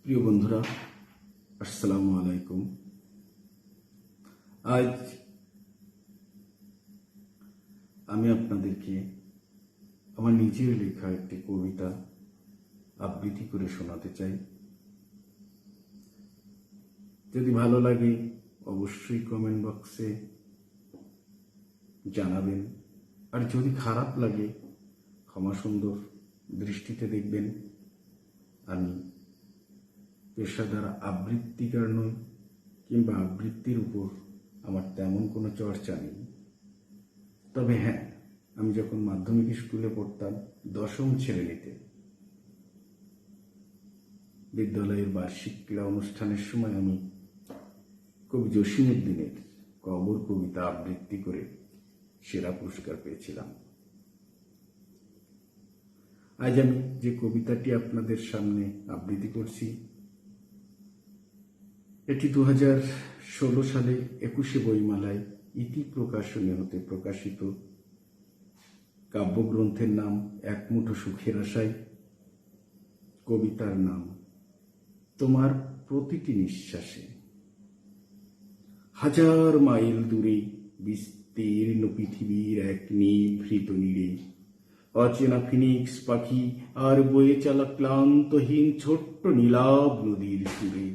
প্রিয় বন্ধুরা, আসসালামু আলাইকুম। আজ আমি আপনাদেরকে আমার নিজের লেখা একটি কবিতা আবৃত্তি করে শোনাতে চাই। যদি ভালো লাগে অবশ্যই কমেন্ট বক্সে জানাবেন, আর যদি খারাপ লাগে ক্ষমা সুন্দর দৃষ্টিতে দেখবেন। আমি পেশাদার আবৃত্তিকার নই, কিংবা আবৃত্তির উপর আমার তেমন কোনো চর্চা নেই। তবে হ্যাঁ, আমি যখন মাধ্যমিক স্কুলে পড়তাম, দশম শ্রেণীতে বিদ্যালয়ের বার্ষিক ক্রীড়া অনুষ্ঠানের সময় আমি কবি জসিমউদ্দিনের কবর কবিতা আবৃত্তি করে সেরা পুরস্কার পেয়েছিলাম। আজ আমি যে কবিতাটি আপনাদের সামনে আবৃত্তি করছি, এটি 2016 সালে 21শে বইমেলায় ইতি প্রকাশনী হতে প্রকাশিত। কাব্যগ্রন্থের নাম এক মুঠো সুখের আশায়। কবিতার নাম তোমার প্রতিটি নিঃশ্বাসে। হাজার মাইল দূরে বিস্তীর্ণ পৃথিবীর এক নিভৃত নীড়ে অচেনা ফিনিক্স পাখি আর বয়ে চলা ক্লান্তহীন ছোট্ট নীলাভ নদীর তীরে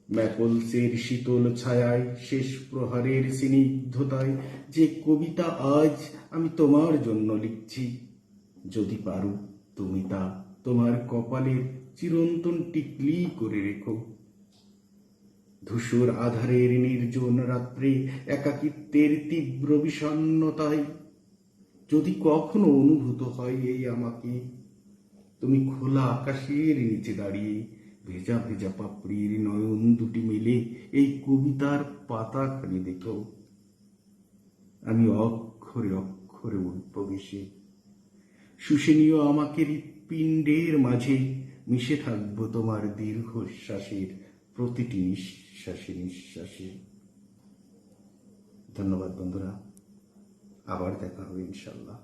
ম্যাপলসের শীতল ছায়ায় শেষ প্রহারের স্নিগ্ধতায় যে কবিতা আজ আমি তোমার জন্য লিখছি, যদি পারো তুমি তা তোমার কপালের চিরন্তন টিকলি করে রেখো। ধূসর আধারের নির্জন রাত্রে একাকিত্বের তীব্র বিষণ্ণতায় যদি কখনো অনুভূত হয় এই আমাকে, তুমি খোলা আকাশের নিচে দাঁড়িয়ে ভেজা ভেজা পাপড়ির নয়ন দুটি মিলে এই কবিতার পাতাখানি দেখো। আমি অক্ষরে অক্ষরে উঠব ভেসে, শুষে নিও আমাকে হৃৎপিণ্ডের মাঝে, মিশে থাকবো তোমার দীর্ঘশ্বাসের প্রতিটি নিঃশ্বাসে নিঃশ্বাসে। ধন্যবাদ বন্ধুরা, আবার দেখা হবে ইনশাল্লাহ।